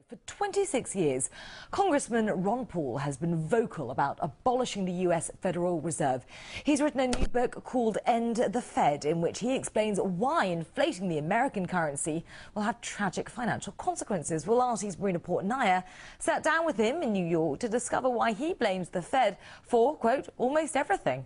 For 26 years, Congressman Ron Paul has been vocal about abolishing the U.S. Federal Reserve. He's written a new book called End the Fed, in which he explains why inflating the American currency will have tragic financial consequences. Well, RT's Marina Portnaya sat down with him in New York to discover why he blames the Fed for, quote, almost everything.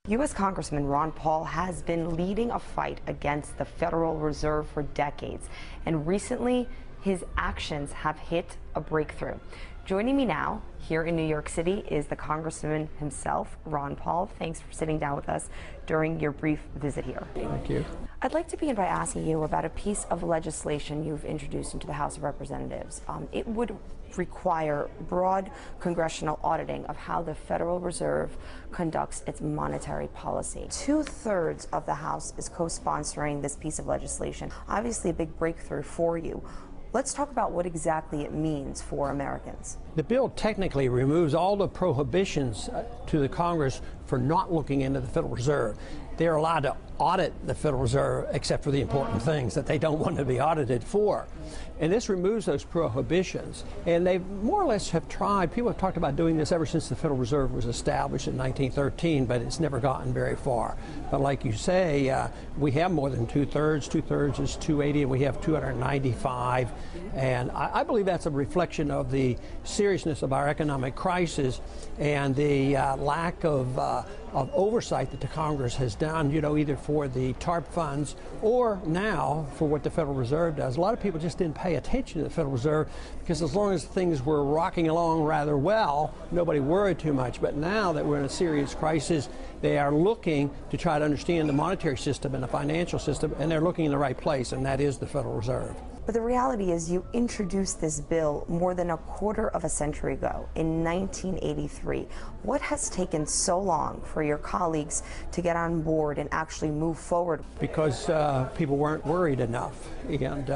U.S. Congressman Ron Paul has been leading a fight against the Federal Reserve for decades, and recently his actions have hit a breakthrough. Joining me now here in New York City is the Congressman himself, Ron Paul. Thanks for sitting down with us during your brief visit here. Thank you. I'd like to begin by asking you about a piece of legislation you've introduced into the House of Representatives. It would require broad congressional auditing of how the Federal Reserve conducts its monetary policy. 2/3 of the House is co-sponsoring this piece of legislation. Obviously a big breakthrough for you. Let's talk about what exactly it means for Americans. The bill technically removes all the prohibitions to the Congress for not looking into the Federal Reserve. They're allowed to audit the Federal Reserve except for the important things that they don't want to be audited for. And this removes those prohibitions. And they more or less have tried, people have talked about doing this ever since the Federal Reserve was established in 1913, but it's never gotten very far. But like you say, we have more than 2/3. 2/3 is 280, and we have 295. And I believe that's a reflection of the seriousness of our economic crisis and the lack of oversight that the Congress has done, you know, either for the TARP funds or now for what the Federal Reserve does. A lot of people just didn't pay attention to the Federal Reserve because as long as things were rocking along rather well, nobody worried too much. But now that we're in a serious crisis, they are looking to try to understand the monetary system and the financial system, and they're looking in the right place, and that is the Federal Reserve. But the reality is you introduced this bill more than a quarter of a century ago, in 1983. What has taken so long for your colleagues to get on board and actually move forward? Because people weren't worried enough. And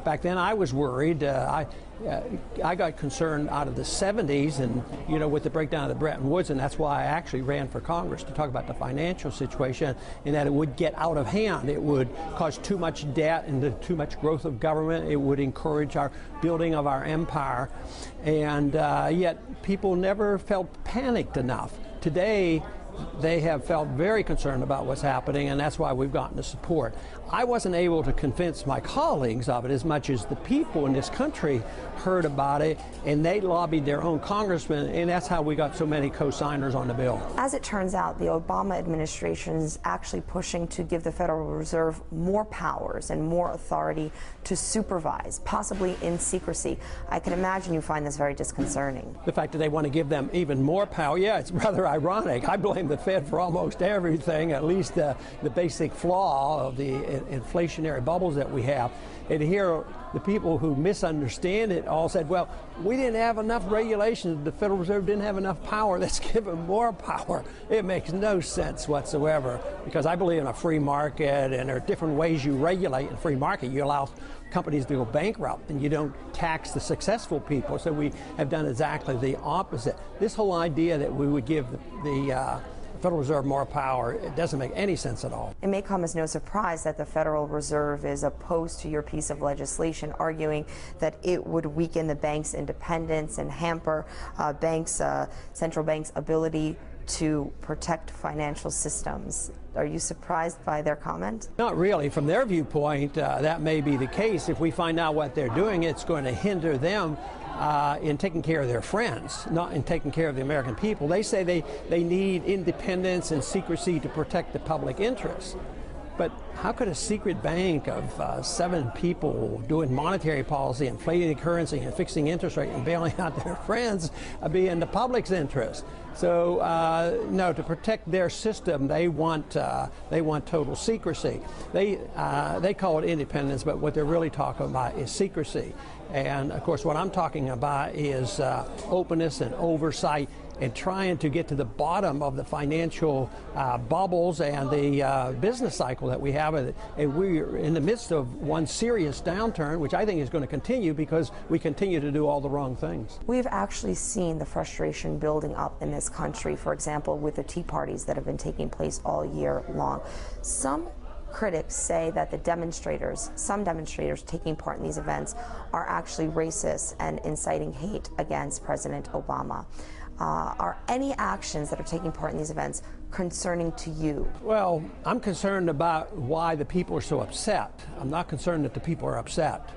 back then I was worried. I got concerned out of the 70s and, you know, with the breakdown of the Bretton Woods, and that's why I actually ran for Congress to talk about the financial situation and that it would get out of hand. It would cause too much debt and too much growth of government. It would encourage our building of our empire. And yet people never felt panicked enough. Today, they have felt very concerned about what's happening, and that's why we've gotten the support. I wasn't able to convince my colleagues of it as much as the people in this country heard about it, and they lobbied their own congressmen, and that's how we got so many co-signers on the bill. As it turns out, the Obama administration is actually pushing to give the Federal Reserve more powers and more authority to supervise, possibly in secrecy. I can imagine you find this very disconcerting. The fact that they want to give them even more power, yeah, it's rather ironic. I blame the Fed for almost everything, at least the basic flaw of the inflationary bubbles that we have. And here, the people who misunderstand it all said, well, we didn't have enough regulations. The Federal Reserve didn't have enough power. Let's give them more power. It makes no sense whatsoever, because I believe in a free market, and there are different ways you regulate in a free market. You allow companies to go bankrupt, and you don't tax the successful people. So we have done exactly the opposite. This whole idea that we would give the Federal Reserve more power, it doesn't make any sense at all. It may come as no surprise that the Federal Reserve is opposed to your piece of legislation, arguing that it would weaken the bank's independence and hamper central banks' ability to protect financial systems. Are you surprised by their comment? Not really. From their viewpoint, that may be the case. If we find out what they're doing, it's going to hinder them in taking care of their friends, not in taking care of the American people. They say they need independence and secrecy to protect the public interest. But how could a secret bank of 7 people doing monetary policy, inflating the currency and fixing interest rate and bailing out their friends be in the public's interest? So no, to protect their system, they want total secrecy. They call it independence, but what they're really talking about is secrecy. And of course, what I'm talking about is openness and oversight and trying to get to the bottom of the financial bubbles and the business cycle that we have. And we're in the midst of one serious downturn, which I think is going to continue because we continue to do all the wrong things. We've actually seen the frustration building up in this country, for example, with the tea parties that have been taking place all year long. Some critics say that some demonstrators taking part in these events are actually racist and inciting hate against President Obama. Are any actions that are taking part in these events concerning to you? Well, I'm concerned about why the people are so upset. I'm not concerned that the people are upset.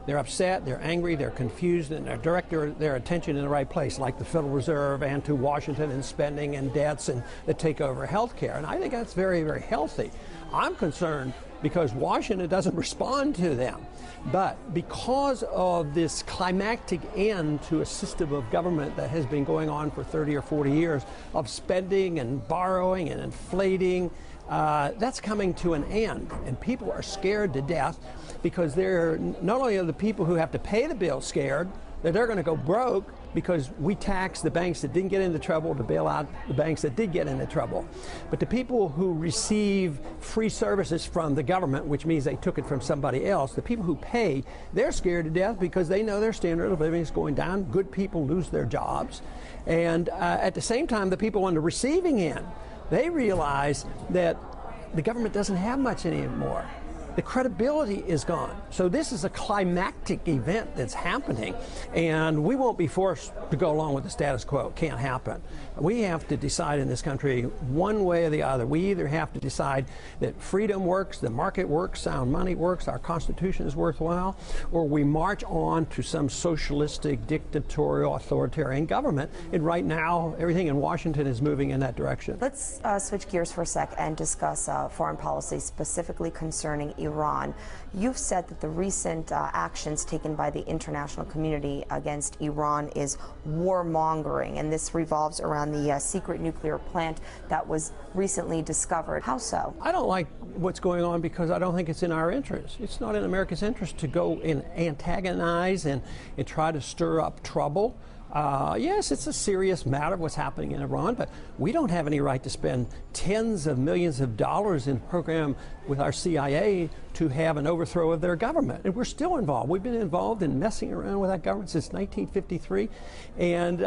They're upset, they're angry, they're confused, and they're directing their attention in the right place, like the Federal Reserve and to Washington and spending and debts and the takeover of health care. And I think that's very, very healthy. I'm concerned because Washington doesn't respond to them. But because of this climactic end to a system of government that has been going on for 30 or 40 years of spending and borrowing and inflating, that's coming to an end. And people are scared to death because they're not only are the people who have to pay the bill scared that they're going to go broke because we tax the banks that didn't get into trouble to bail out the banks that did get into trouble. But the people who receive free services from the government, which means they took it from somebody else, the people who pay, they're scared to death because they know their standard of living is going down. Good people lose their jobs. And at the same time, the people on the receiving end, they realize that the government doesn't have much anymore. The credibility is gone. So this is a climactic event that's happening, and we won't be forced to go along with the status quo. It can't happen. We have to decide in this country one way or the other. We either have to decide that freedom works, the market works, sound money works, our Constitution is worthwhile, or we march on to some socialistic, dictatorial, authoritarian government. And right now, everything in Washington is moving in that direction. Let's switch gears for a sec and discuss foreign policy, specifically concerning Iran. You've said that the recent actions taken by the international community against Iran is warmongering, and this revolves around the secret nuclear plant that was recently discovered. How so? I don't like what's going on because I don't think it's in our interest. It's not in America's interest to go and antagonize and try to stir up trouble. Yes, it's a serious matter what's happening in Iran, but we don't have any right to spend tens of millions of dollars in a program with our CIA to have an overthrow of their government. And we're still involved. We've been involved in messing around with that government since 1953, and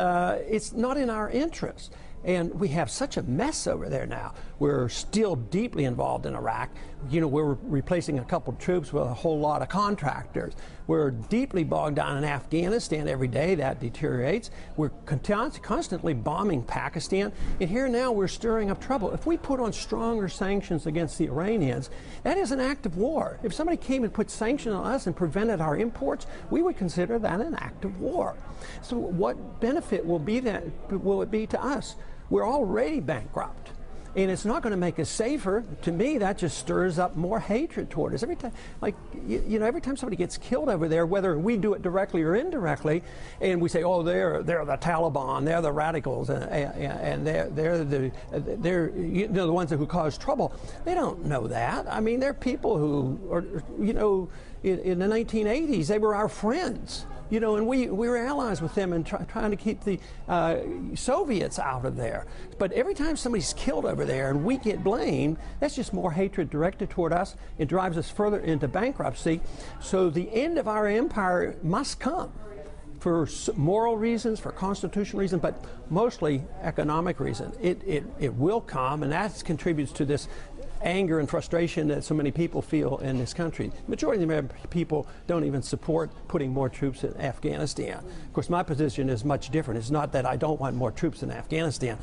it's not in our interest. And we have such a mess over there now. We're still deeply involved in Iraq. You know, we're replacing a couple of troops with a whole lot of contractors. We're deeply bogged down in Afghanistan every day. That deteriorates. We're constantly bombing Pakistan. And here now we're stirring up trouble. If we put on stronger sanctions against the Iranians, that is an act of war. If somebody came and put sanctions on us and prevented our imports, we would consider that an act of war. So what benefit will it be to us? We're already bankrupt, and it's not going to make us safer. To me, that just stirs up more hatred toward us. Every time, like, every time somebody gets killed over there, whether we do it directly or indirectly, and we say, oh, they're the Taliban, they're the radicals, and they're the ones who cause trouble. They don't know that. I mean, they're people who are, in the 1980s, they were our friends. And we were allies with them and trying to keep the Soviets out of there. But every time somebody's killed over there and we get blamed, that's just more hatred directed toward us. It drives us further into bankruptcy. So the end of our empire must come for moral reasons, for constitutional reasons, but mostly economic reasons. It will come, and that contributes to this anger and frustration that so many people feel in this country. The majority of the American people don't even support putting more troops in Afghanistan. Of course, my position is much different. It's not that I don't want more troops in Afghanistan.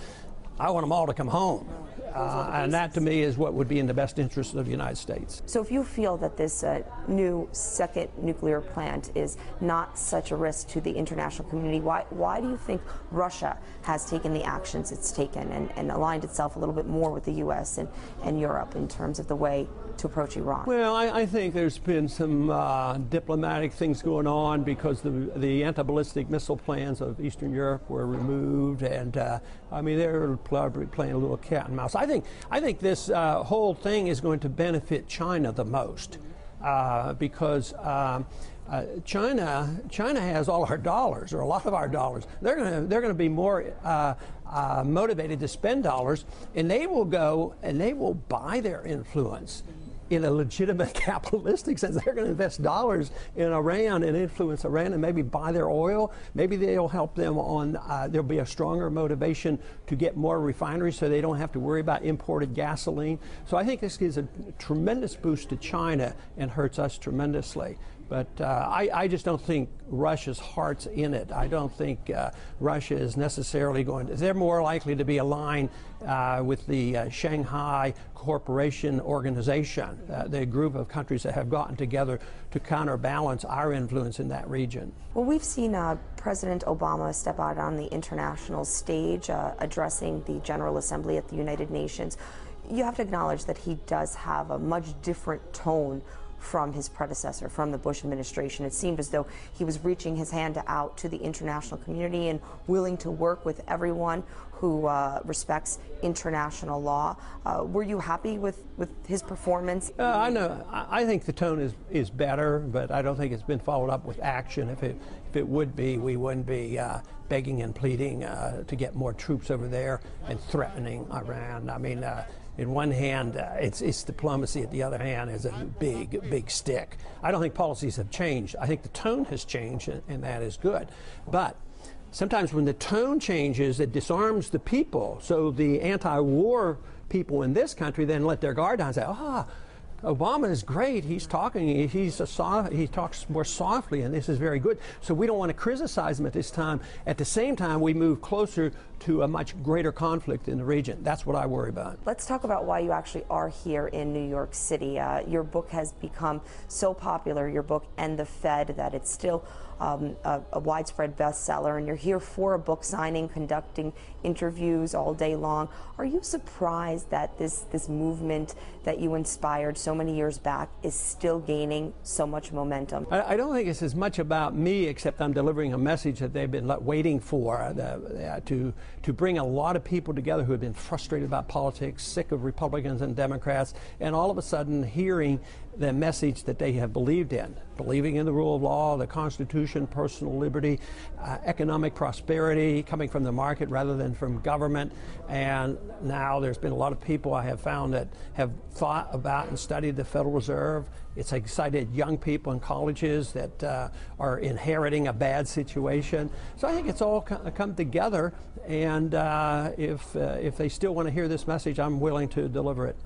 I want them all to come home. And that, to me, is what would be in the best interest of the United States. So if you feel that this new second nuclear plant is not such a risk to the international community, why do you think Russia has taken the actions it's taken and aligned itself a little bit more with the U.S. and Europe in terms of the way to approach Iran? Well, I think there's been some diplomatic things going on because the anti-ballistic missile plans of Eastern Europe were removed, and I mean, they're probably playing a little cat and mouse. I think this whole thing is going to benefit China the most. because China has all our dollars, or a lot of our dollars. They're going to be more motivated to spend dollars, and they will go and they will buy their influence in a legitimate capitalistic sense. They're going to invest dollars in Iran and influence Iran and maybe buy their oil. Maybe they'll help them on, there'll be a stronger motivation to get more refineries so they don't have to worry about imported gasoline. So I think this gives a tremendous boost to China and hurts us tremendously. But I just don't think Russia's heart's in it. I don't think Russia is necessarily going to. They're more likely to be aligned with the Shanghai Cooperation Organization, the group of countries that have gotten together to counterbalance our influence in that region. Well, we've seen President Obama step out on the international stage addressing the General Assembly at the United Nations. You have to acknowledge that he does have a much different tone from his predecessor, from the Bush administration. It seemed as though he was reaching his hand out to the international community and willing to work with everyone who respects international law. Were you happy with his performance? I know. I think the tone is better, but I don't think it's been followed up with action. If it would be, we wouldn't be begging and pleading to get more troops over there and threatening Iran. I mean, in one hand, it's diplomacy. At the other hand, is a big stick. I don't think policies have changed. I think the tone has changed, and that is good. But sometimes when the tone changes, it disarms the people. So the anti-war people in this country then let their guard down and say, Obama is great. He's talking. He talks more softly, and this is very good. So we don't want to criticize him at this time. At the same time, we move closer to a much greater conflict in the region. That's what I worry about. Let's talk about why you actually are here in New York City. Your book has become so popular, your book and the Fed, that it's still a widespread bestseller, and you're here for a book signing, conducting interviews all day long. Are you surprised that this movement that you inspired so many years back is still gaining so much momentum? I don't think it's as much about me, except I'm delivering a message that they've been waiting for, to bring a lot of people together who have been frustrated about politics, sick of Republicans and Democrats, and all of a sudden hearing the message that they have believed in, believing in the rule of law, the Constitution, personal liberty, economic prosperity coming from the market rather than from government. And now there's been a lot of people I have found that have thought about and studied the Federal Reserve. It's excited young people in colleges that are inheriting a bad situation. So I think it's all come together, and if they still want to hear this message, I'm willing to deliver it.